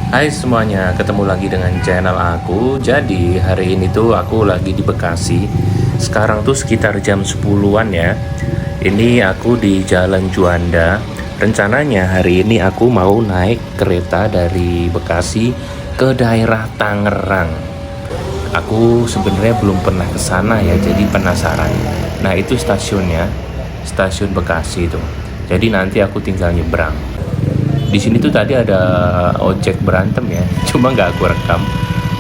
Hai semuanya, ketemu lagi dengan channel aku. Jadi hari ini tuh aku lagi di Bekasi. Sekarang tuh sekitar jam 10-an ya. Ini aku di Jalan Juanda. Rencananya hari ini aku mau naik kereta dari Bekasi ke daerah Tangerang. Aku sebenarnya belum pernah ke sana ya, jadi penasaran. Nah, itu stasiunnya, stasiun Bekasi itu. Jadi nanti aku tinggal nyebrang. Di sini tuh tadi ada ojek berantem ya, cuma nggak aku rekam.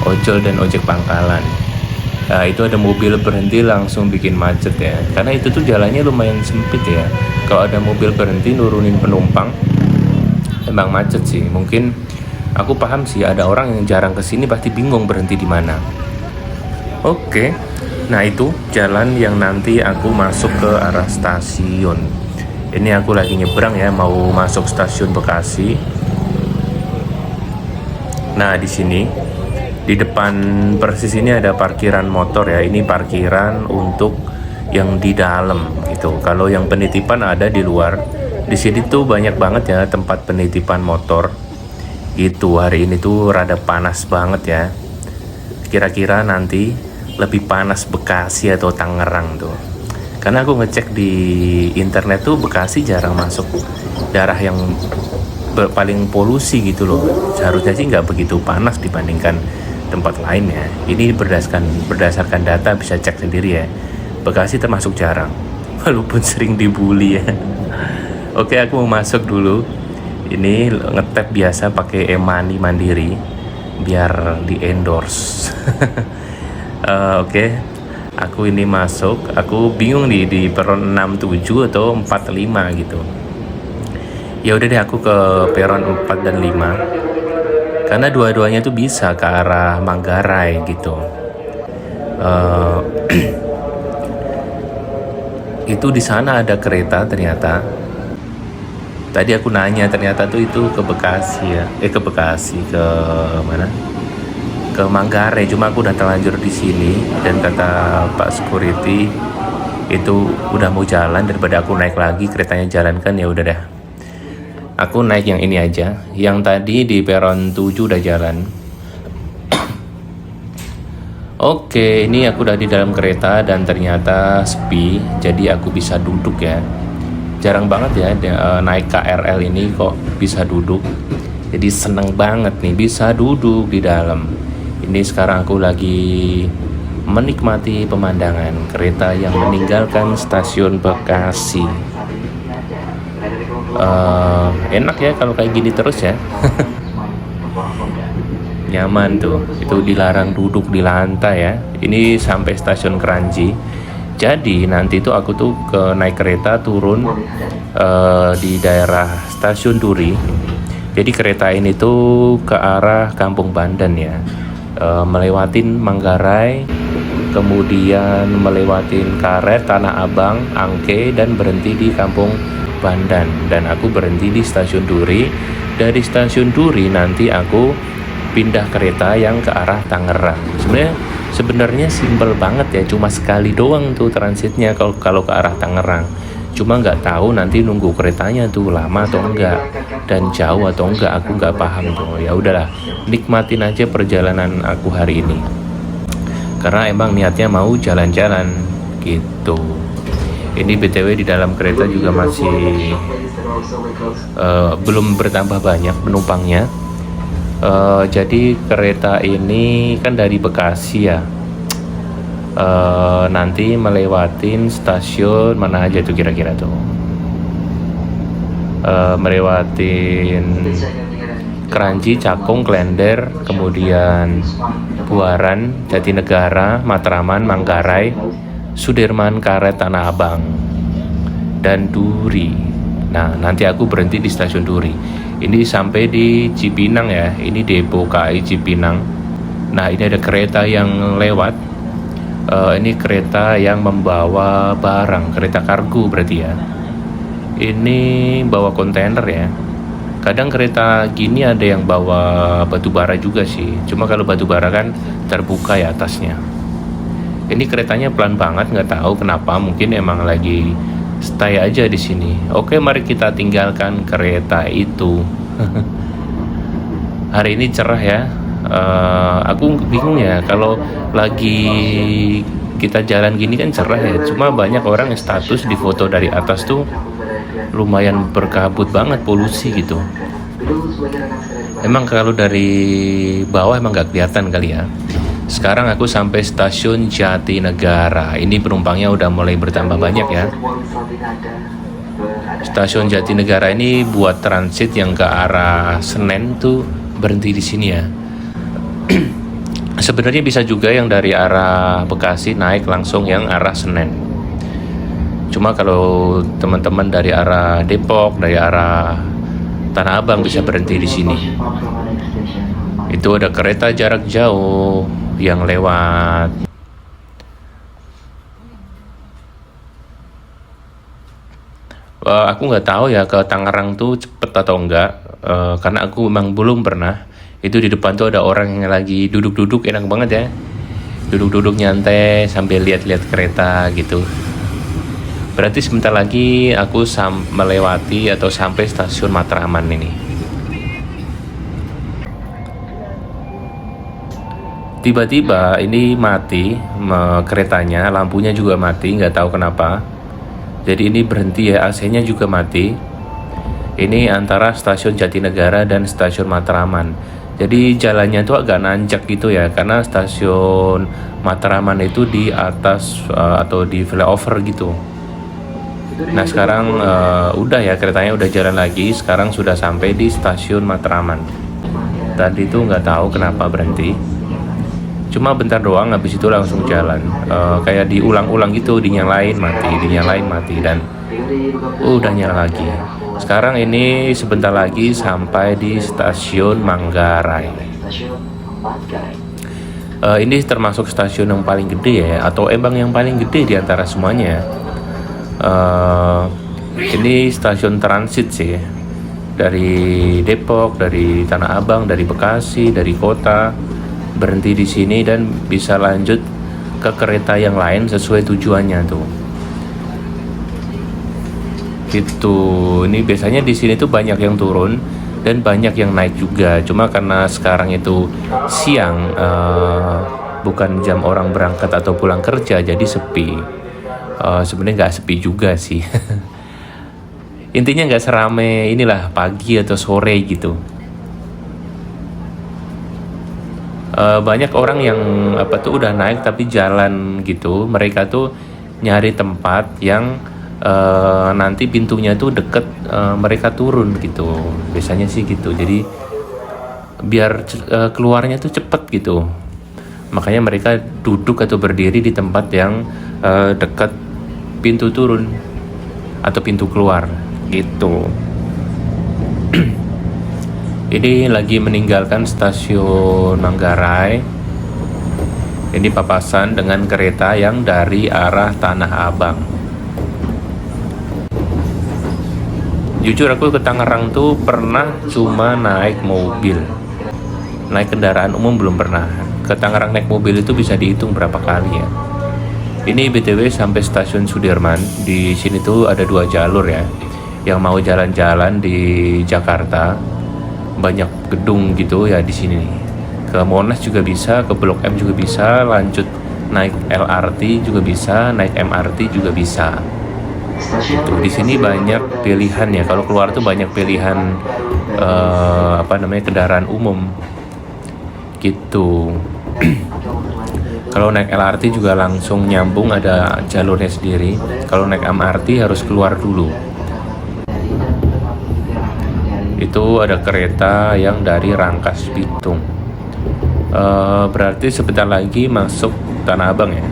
Ojol dan ojek pangkalan. Nah, itu ada mobil berhenti langsung bikin macet ya, karena itu tuh jalannya lumayan sempit ya. Kalau ada mobil berhenti nurunin penumpang, emang macet sih. Mungkin aku paham sih, ada orang yang jarang kesini pasti bingung berhenti di mana. Oke, nah itu jalan yang nanti aku masuk ke arah stasiun. Ini aku lagi nyebrang ya, mau masuk stasiun Bekasi. Nah, di sini di depan persis ini ada parkiran motor ya. Ini parkiran untuk yang di dalam gitu. Kalau yang penitipan ada di luar. Di sini tuh banyak banget ya tempat penitipan motor. Gitu. Hari ini tuh rada panas banget ya. Kira-kira nanti lebih panas Bekasi atau Tangerang tuh. Karena aku ngecek di internet tuh Bekasi jarang masuk daerah yang paling polusi gitu loh. Seharusnya sih nggak begitu panas dibandingkan tempat lain ya. Ini berdasarkan data, bisa cek sendiri ya. Bekasi termasuk jarang, walaupun sering dibully ya. Oke, aku mau masuk dulu. Ini ngetap biasa pakai e-money Mandiri biar di endorse. Oke, aku ini masuk. Aku bingung nih di peron 67 atau 45 gitu. Ya udah deh, aku ke peron 4 dan 5. Karena dua-duanya tuh bisa ke arah Manggarai gitu. Eh, itu di sana ada kereta ternyata. Tadi aku nanya, ternyata tuh itu ke Bekasi ya. Ke Bekasi, ke mana? Ke Manggarai. Cuma aku udah terlanjur di sini dan kata Pak Security itu udah mau jalan, daripada aku naik lagi keretanya jalan kan, ya udah deh. Aku naik yang ini aja. Yang tadi di peron 7 udah jalan. Oke, ini aku udah di dalam kereta dan ternyata sepi, jadi aku bisa duduk ya. Jarang banget ya naik KRL ini kok bisa duduk. Jadi seneng banget nih bisa duduk di dalam. Ini sekarang aku lagi menikmati pemandangan kereta yang meninggalkan stasiun Bekasi. Enak ya kalau kayak gini terus ya. Nyaman tuh, itu dilarang duduk di lantai ya. Ini sampai stasiun Kranji. Jadi nanti tuh aku tuh naik kereta turun di daerah stasiun Duri. Jadi kereta ini tuh ke arah Kampung Bandan ya, melewatin Manggarai, kemudian melewatin Karet, Tanah Abang, Angke, dan berhenti di Kampung Bandan. Dan aku berhenti di stasiun Duri. Dari stasiun Duri nanti aku pindah kereta yang ke arah Tangerang. Sebenarnya simpel banget ya, cuma sekali doang tuh transitnya kalau ke arah Tangerang. Cuma nggak tahu nanti nunggu keretanya tuh lama atau enggak, dan jauh atau enggak, aku nggak paham tuh. Ya udahlah, nikmatin aja perjalanan aku hari ini. Karena emang niatnya mau jalan-jalan gitu. Ini BTW di dalam kereta juga masih belum bertambah banyak penumpangnya. Jadi kereta ini kan dari Bekasi ya. Nanti melewatin stasiun mana aja tuh kira-kira tuh. Melewatin Kranji, Cakung, Klender, kemudian Buaran, Jatinegara, Matraman, Manggarai, Sudirman, Karet, Tanah Abang, dan Duri. Nah, nanti aku berhenti di stasiun Duri. Ini sampai di Cipinang ya. Ini depo KAI Cipinang. Nah, ini ada kereta yang lewat. Ini kereta yang membawa barang, kereta kargo berarti ya. Ini bawa kontainer ya. Kadang kereta gini ada yang bawa batu bara juga sih. Cuma kalau batu bara kan terbuka ya atasnya. Ini keretanya pelan banget, nggak tahu kenapa. Mungkin emang lagi stay aja di sini. Oke, mari kita tinggalkan kereta itu. Hari ini cerah ya. Aku bingung ya kalau lagi kita jalan gini kan cerah ya. Cuma banyak orang yang status di foto dari atas tuh lumayan berkabut banget, polusi gitu. Emang kalau dari bawah emang nggak kelihatan kali ya. Sekarang aku sampai stasiun Jatinegara. Ini penumpangnya udah mulai bertambah banyak ya. Stasiun Jatinegara ini buat transit yang ke arah Senen tuh berhenti di sini ya. Sebenarnya bisa juga yang dari arah Bekasi naik langsung yang arah Senen. Cuma kalau teman-teman dari arah Depok, dari arah Tanah Abang bisa berhenti di sini. Itu ada kereta jarak jauh yang lewat. Aku nggak tahu ya ke Tangerang tuh cepet atau enggak, karena aku memang belum pernah. Itu di depan tuh ada orang yang lagi duduk-duduk, enak banget ya. Duduk-duduk nyantai sambil lihat-lihat kereta gitu. Berarti sebentar lagi aku melewati atau sampai stasiun Matraman ini. Tiba-tiba ini mati keretanya, lampunya juga mati, nggak tahu kenapa. Jadi ini berhenti ya, AC-nya juga mati. Ini antara stasiun Jatinegara dan stasiun Matraman. Jadi jalannya tuh agak nanjak gitu ya, karena stasiun Matraman itu di atas atau di flyover gitu. Nah sekarang udah ya, keretanya udah jalan lagi. Sekarang sudah sampai di stasiun Matraman. Tadi tuh nggak tahu kenapa berhenti. Cuma bentar doang, habis itu langsung jalan. Kayak diulang-ulang gitu, dinyalain mati, dan udah nyala lagi. Sekarang ini sebentar lagi sampai di stasiun Manggarai. Ini termasuk stasiun yang paling gede ya, atau emang yang paling gede di antara semuanya. Ini stasiun transit sih, dari Depok, dari Tanah Abang, dari Bekasi, dari kota. Berhenti di sini dan bisa lanjut ke kereta yang lain sesuai tujuannya tuh. Gitu. Ini biasanya di sini tuh banyak yang turun dan banyak yang naik juga. Cuma karena sekarang itu siang, bukan jam orang berangkat atau pulang kerja, jadi sepi. Sebenarnya nggak sepi juga sih. Intinya nggak serame inilah pagi atau sore gitu. Banyak orang yang udah naik tapi jalan gitu. Mereka tuh nyari tempat yang nanti pintunya tuh deket, mereka turun gitu. Biasanya sih gitu. Jadi biar keluarnya tuh cepet gitu. Makanya mereka duduk atau berdiri di tempat yang dekat pintu turun atau pintu keluar gitu. Ini lagi meninggalkan stasiun Manggarai. Ini papasan dengan kereta yang dari arah Tanah Abang. Jujur aku ke Tangerang tuh pernah cuma naik mobil. Naik kendaraan umum belum pernah. Ke Tangerang naik mobil itu bisa dihitung berapa kali ya. Ini BTW sampai stasiun Sudirman. Di sini tuh ada 2 jalur ya. Yang mau jalan-jalan di Jakarta, banyak gedung gitu ya di sini nih. Ke Monas juga bisa, ke Blok M juga bisa, lanjut naik LRT juga bisa, naik MRT juga bisa. Gitu. Di sini banyak pilihan ya. Kalau keluar tuh banyak pilihan kendaraan umum. Gitu. Kalau naik LRT juga langsung nyambung, ada jalurnya sendiri. Kalau naik MRT harus keluar dulu. Itu ada kereta yang dari Rangkas Bitung. Berarti sebentar lagi masuk Tanah Abang ya.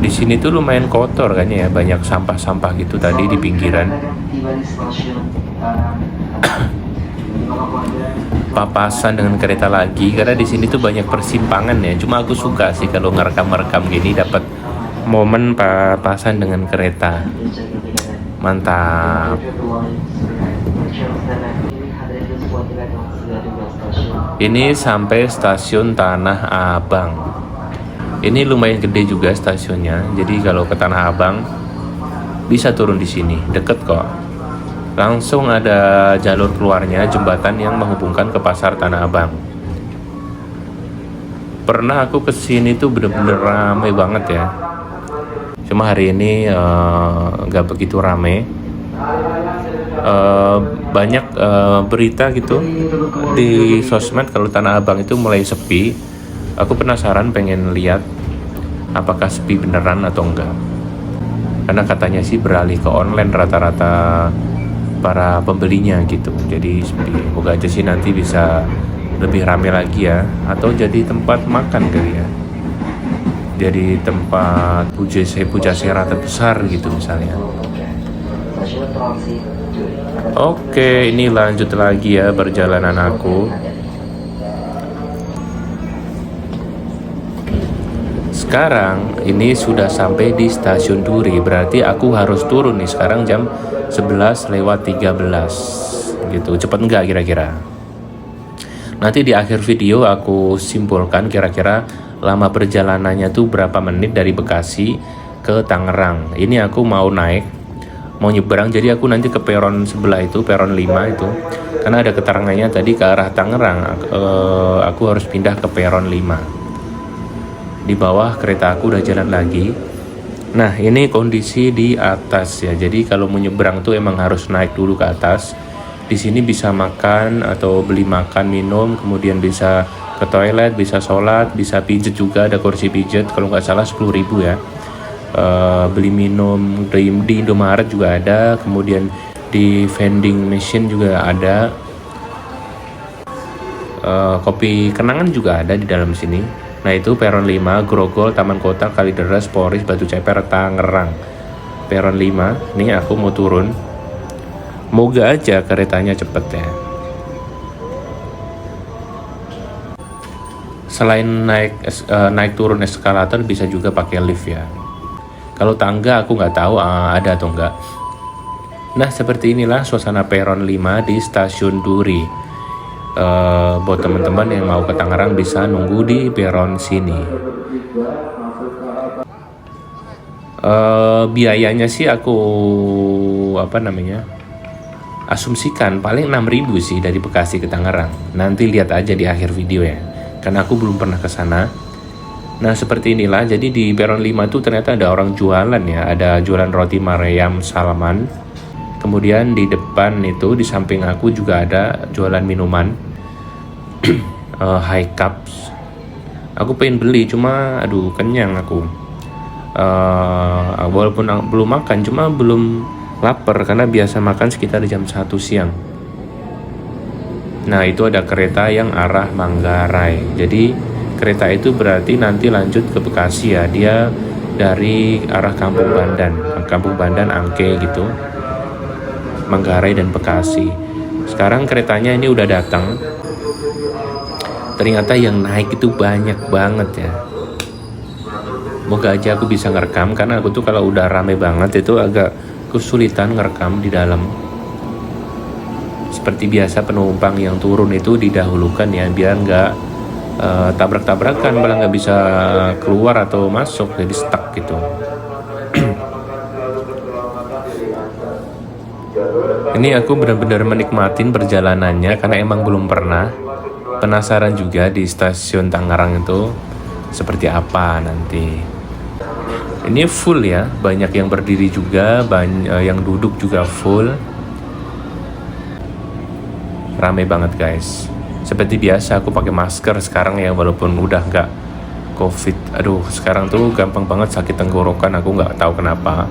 Di sini tuh lumayan kotor kayaknya ya, banyak sampah-sampah gitu tadi di pinggiran. Papasan dengan kereta lagi karena di sini tuh banyak persimpangan ya. Cuma aku suka sih kalau ngerekam-rekam gini, dapat momen papasan dengan kereta. Mantap. Ini sampai stasiun Tanah Abang. Ini lumayan gede juga stasiunnya. Jadi kalau ke Tanah Abang bisa turun di sini, deket kok. Langsung ada jalur keluarnya, jembatan yang menghubungkan ke pasar Tanah Abang. Pernah aku kesini tuh bener-bener rame banget ya. Cuma hari ini nggak begitu rame. Banyak berita gitu di sosmed kalau Tanah Abang itu mulai sepi. Aku penasaran pengen lihat apakah sepi beneran atau enggak. Karena katanya sih beralih ke online rata-rata para pembelinya gitu, jadi sepi. Moga aja sih nanti bisa lebih rame lagi ya, atau jadi tempat makan kali ya, jadi tempat puja sera terbesar gitu misalnya. Oke, ini lanjut lagi ya perjalanan aku. Sekarang ini sudah sampai di stasiun Duri, berarti aku harus turun nih sekarang jam 11:13 gitu. Cepet nggak kira-kira? Nanti di akhir video aku simpulkan kira-kira lama perjalanannya tuh berapa menit dari Bekasi ke Tangerang. Ini aku mau naik, mau nyebrang, jadi aku nanti ke peron sebelah itu, peron 5 itu. Karena ada keterangannya tadi ke arah Tangerang, aku harus pindah ke peron 5. Di bawah kereta aku udah jalan lagi. Nah, ini kondisi di atas ya. Jadi kalau mau nyebrang tuh emang harus naik dulu ke atas. Di sini bisa makan atau beli makan, minum, kemudian bisa ke toilet, bisa sholat, bisa pijet juga, ada kursi pijet. Kalau nggak salah 10.000 ya. Beli minum di Indomaret juga ada, kemudian di vending machine juga ada. Kopi kenangan juga ada di dalam sini. Nah itu peron 5, Grogol, Taman Kota, Kalideres, Poris, Batu Ceper, Tangerang. Peron 5, nih aku mau turun. Moga aja keretanya cepet ya. Selain naik turun eskalator bisa juga pakai lift ya. Kalau tangga aku nggak tahu ada atau enggak. Nah seperti inilah suasana peron 5 di stasiun Duri. Buat teman-teman yang mau ke Tangerang bisa nunggu di peron sini. Biayanya sih aku asumsikan paling 6.000 sih dari Bekasi ke Tangerang. Nanti lihat aja di akhir video ya, karena aku belum pernah ke sana. Nah seperti inilah, jadi di peron 5 tuh ternyata ada orang jualan ya, ada jualan roti Maryam Salman. Kemudian di depan itu, di samping aku juga ada jualan minuman high cups. Aku pengen beli, cuma aduh kenyang aku. Walaupun belum makan, cuma belum lapar karena biasa makan sekitar jam 1 siang. Nah itu ada kereta yang arah Manggarai. Jadi kereta itu berarti nanti lanjut ke Bekasi ya. Dia dari arah Kampung Bandan Angke gitu, Manggarai dan Bekasi. Sekarang keretanya ini udah datang. Ternyata yang naik itu banyak banget ya. Moga aja aku bisa ngerekam, karena aku tuh kalau udah rame banget itu agak kesulitan ngerekam di dalam. Seperti biasa penumpang yang turun itu didahulukan ya, biar nggak tabrak-tabrakan, malah nggak bisa keluar atau masuk, jadi stuck gitu. Ini aku benar-benar menikmatin perjalanannya karena emang belum pernah. Penasaran juga di stasiun Tangerang itu seperti apa nanti. Ini full ya, banyak yang berdiri juga, banyak yang duduk juga full. Rame banget guys. Seperti biasa aku pakai masker sekarang ya, walaupun udah nggak COVID. Aduh, sekarang tuh gampang banget sakit tenggorokan, aku nggak tahu kenapa.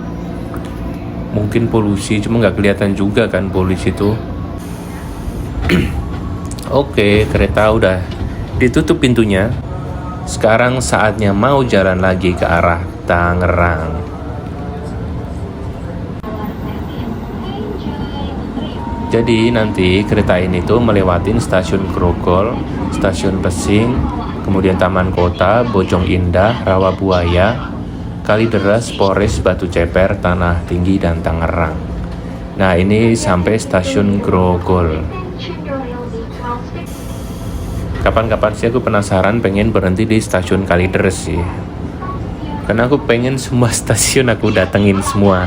Mungkin polusi, cuma nggak kelihatan juga kan polusi itu. Oke, kereta udah ditutup pintunya. Sekarang saatnya mau jalan lagi ke arah Tangerang. Jadi nanti kereta ini tuh melewatin stasiun Grogol, stasiun Pesing, kemudian Taman Kota, Bojong Indah, Rawabuaya, Kalideres, Poris, Batu Ceper, Tanah Tinggi, dan Tangerang. Nah ini sampai stasiun Grogol. Kapan-kapan sih aku penasaran pengen berhenti di stasiun Kalideres sih, karena aku pengen semua stasiun aku datengin semua.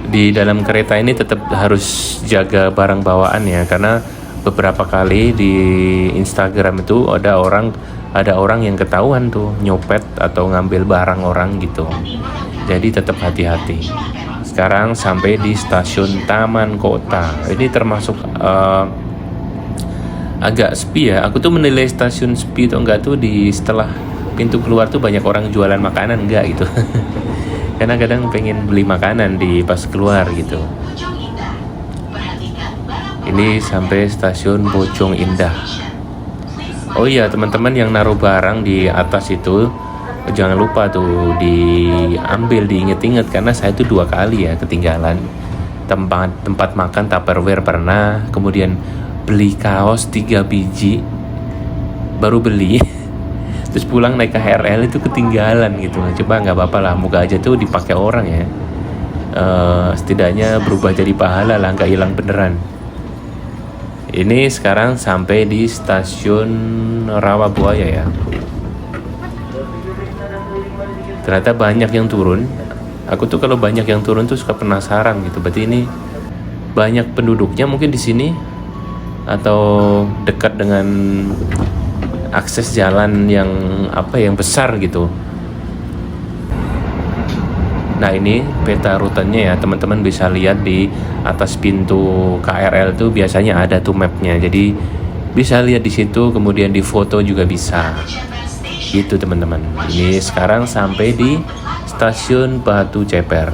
Di dalam kereta ini tetap harus jaga barang bawaan ya, karena beberapa kali di Instagram itu ada orang yang ketahuan tuh nyopet atau ngambil barang orang gitu. Jadi tetap hati-hati. Sekarang sampai di stasiun Taman Kota. Ini termasuk agak sepi ya. Aku tuh menilai stasiun sepi atau enggak tuh di setelah pintu keluar tuh banyak orang jualan makanan enggak gitu. Karena kadang pengen beli makanan di pas keluar gitu. Ini sampai stasiun Bojong Indah. Oh iya teman-teman yang naruh barang di atas itu jangan lupa tuh diambil, diinget-inget, karena saya tuh 2 kali ya ketinggalan tempat makan Tupperware pernah, kemudian beli kaos 3 biji baru beli terus pulang naik KRL itu ketinggalan gitu. Coba nggak apa-apa lah, moga aja tuh dipakai orang ya, setidaknya berubah jadi pahala lah, nggak hilang beneran. Ini sekarang sampai di stasiun Rawabuaya ya. Ternyata banyak yang turun. Aku tuh kalau banyak yang turun tuh suka penasaran gitu. Berarti ini banyak penduduknya mungkin di sini, atau dekat dengan akses jalan yang yang besar gitu. Nah ini peta rutenya ya, teman-teman bisa lihat di atas pintu KRL tuh biasanya ada tuh mapnya, jadi bisa lihat di situ, kemudian di foto juga bisa gitu teman-teman. Ini sekarang sampai di stasiun Batu Ceper,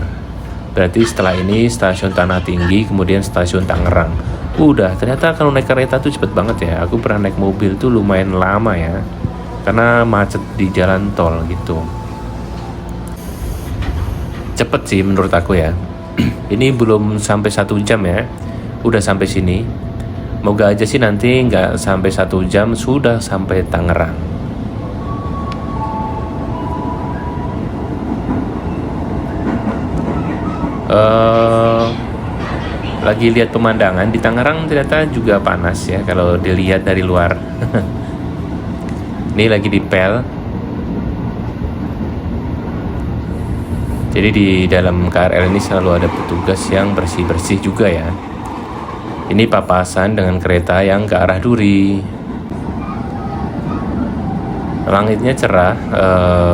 berarti setelah ini stasiun Tanah Tinggi, kemudian stasiun Tangerang. Udah, ternyata kalau naik kereta tuh cepet banget ya. Aku pernah naik mobil tuh lumayan lama ya, karena macet di jalan tol gitu. Cepet sih menurut aku ya. Ini belum sampai 1 jam ya, udah sampai sini. Moga aja sih nanti nggak sampai 1 jam sudah sampai Tangerang. Lagi lihat pemandangan di Tangerang, ternyata juga panas ya kalau dilihat dari luar. Ini lagi di pel. Jadi di dalam KRL ini selalu ada petugas yang bersih-bersih juga ya. Ini papasan dengan kereta yang ke arah Duri. Langitnya cerah.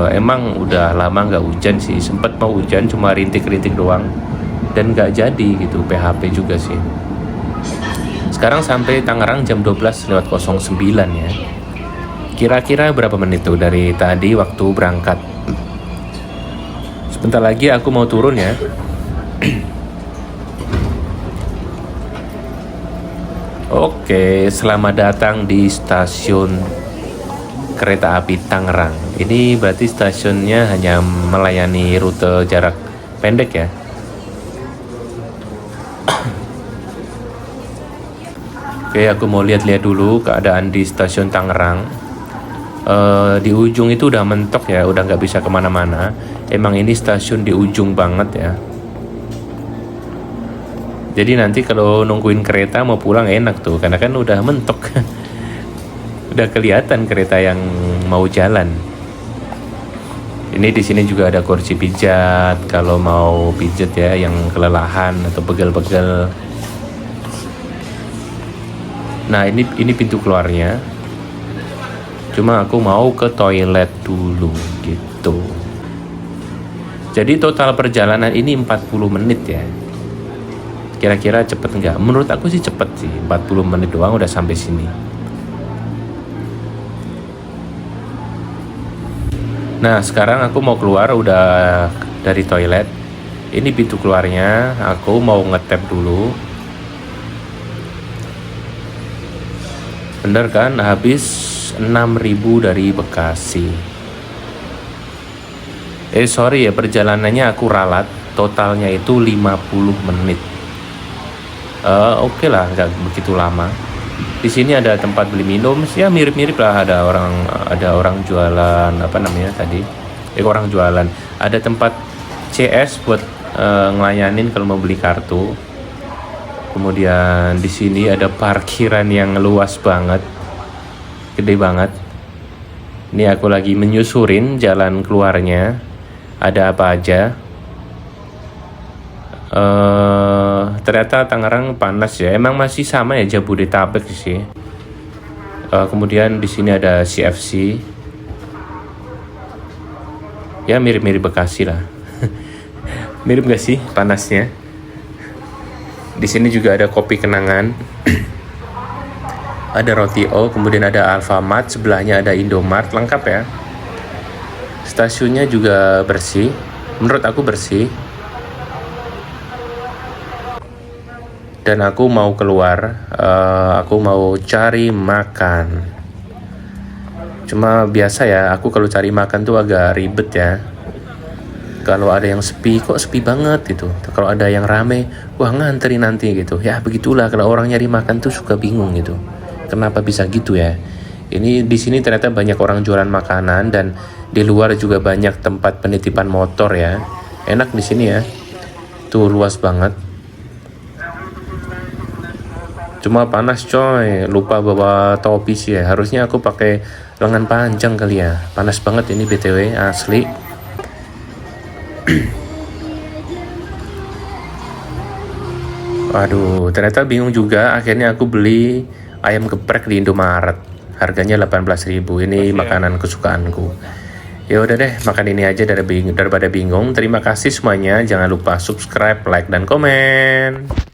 Emang udah lama nggak hujan sih. Sempet mau hujan, cuma rintik-rintik doang. Dan nggak jadi gitu, PHP juga sih. Sekarang sampai Tangerang jam 12:09 ya. Kira-kira berapa menit tuh dari tadi waktu berangkat? Sebentar lagi aku mau turun ya. Oke, selamat datang di stasiun kereta api Tangerang. Ini berarti stasiunnya hanya melayani rute jarak pendek ya. Oke, aku mau lihat-lihat dulu keadaan di stasiun Tangerang. Di ujung itu udah mentok ya, udah nggak bisa kemana-mana. Emang ini stasiun di ujung banget ya. Jadi nanti kalau nungguin kereta mau pulang enak tuh, karena kan udah mentok. Udah kelihatan kereta yang mau jalan. Ini di sini juga ada kursi pijat kalau mau pijat ya, yang kelelahan atau pegel-pegel. Nah ini pintu keluarnya. Cuma aku mau ke toilet dulu gitu. Jadi total perjalanan ini 40 menit ya. Kira-kira cepet nggak? Menurut aku sih cepet sih, 40 menit doang udah sampai sini. Nah sekarang aku mau keluar udah dari toilet. Ini pintu keluarnya, aku mau ngetap dulu. Bener kan, habis 6.000 dari Bekasi. Sorry ya, perjalanannya aku ralat. Totalnya itu 50 menit. Oke lah, nggak begitu lama. Di sini ada tempat beli minum, ya mirip-mirip lah, ada orang jualan orang jualan. Ada tempat CS buat ngelayanin kalau mau beli kartu. Kemudian di sini ada parkiran yang luas banget, gede banget. Ini aku lagi menyusurin jalan keluarnya, ada apa aja. Ternyata Tangerang panas ya. Emang masih sama ya Jabodetabek sih. Kemudian di sini ada CFC. Ya mirip-mirip Bekasi lah. Mirip gak sih panasnya? Di sini juga ada kopi kenangan. Ada roti O, kemudian ada Alfamart, sebelahnya ada Indomart, lengkap ya. Stasiunnya juga bersih. Menurut aku bersih. Dan aku mau keluar, aku mau cari makan. Cuma biasa ya, aku kalau cari makan tuh agak ribet ya. Kalau ada yang sepi, kok sepi banget gitu. Kalau ada yang rame, wah ngantri nanti gitu. Ya begitulah, kalau orang nyari makan tuh suka bingung gitu. Kenapa bisa gitu ya? Ini di sini ternyata banyak orang jualan makanan dan di luar juga banyak tempat penitipan motor ya. Enak di sini ya. Tuh luas banget. Cuma panas coy, lupa bawa topi sih ya. Harusnya aku pakai lengan panjang kali ya. Panas banget ini BTW, asli. Waduh, ternyata bingung juga. Akhirnya aku beli ayam geprek di Indomaret. Harganya 18.000. Ini makanan kesukaanku. Ya udah deh, makan ini aja daripada bingung. Terima kasih semuanya. Jangan lupa subscribe, like, dan komen.